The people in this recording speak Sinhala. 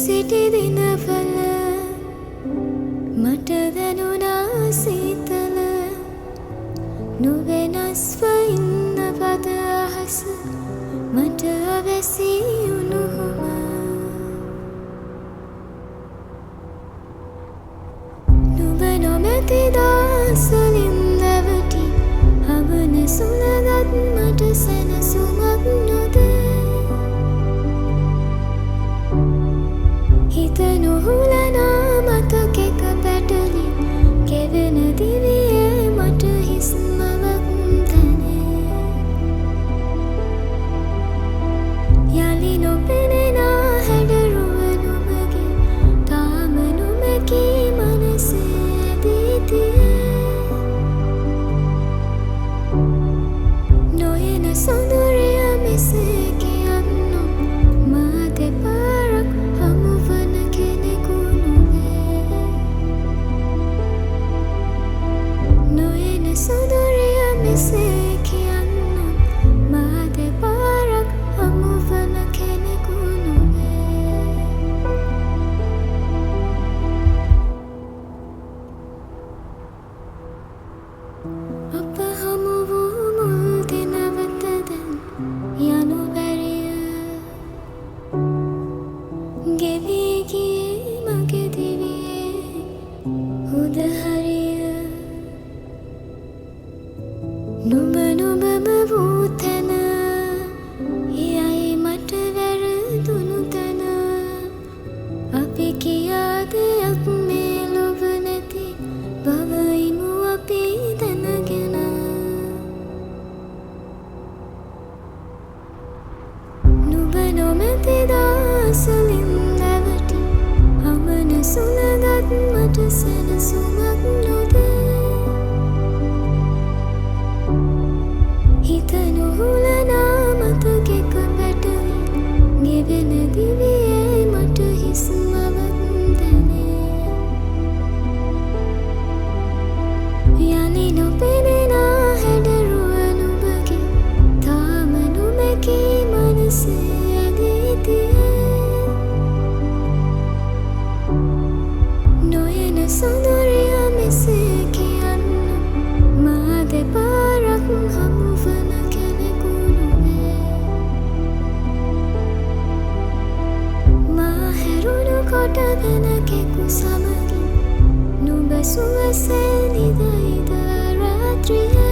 සිටි දිනවල මට දැනුණා සීතල නොවෙනස්ව ඉන්නවද අහස මට අවැසි උණුහුම නුඹ නොමැති දාසලින් නැවටි හවන සුළඟත් මට සැනසුමක් නොදේ හිත නොහුලනා මතකෙක පැටලි කෙවෙන දිවියේ මට හිස්මවක් තැනේ යලි නොපෙනෙනා හැඩරුව නුඹගේ තාම නොමැකී මනසේ ඇදී තියේ නොයන සොඳුරිය මෙසේ කියන්නො මා දෙපාරක් හමුවන කෙනෙකු නොවේ නොයන සොඳුරිය මෙසේ කියන්නො මා දෙපාරක් හමුවන කෙනෙකු නොවේ අප හමු වූ මුල් දිනවත දැන් යනු බැරිය ගෙවී ගියේ මගේ දිවියේ උදහරිය නුඹ නුඹම වූ තැන එයයි මට වැරදුණු තැන අපි කියා දෙයක් මේ ලොව නැති බවයිමු අපි දැනගෙන නුඹ නොමැති දාසලින් නැවටි හමන සුළඟත් මට සැනසුමක් නොදේ හිත නොහුලනා මතකෙක පැටලි ගෙවෙන දිවියේ මට හිස්මවක් දැනේ යලි නොපෙනෙනා හැඩරුව නුඹගේ තාම නොමැකී මනසේ ඇදී තියේ නොයන සොඳුරිය මෙසේ කියන්නො මා දෙපාරක් හමුවන කෙනෙකු නොවේ මා හැරුණු කොට වෙනකෙකු සමගින් නුඹ සුවසේ නිදයිද රාත්‍රියේ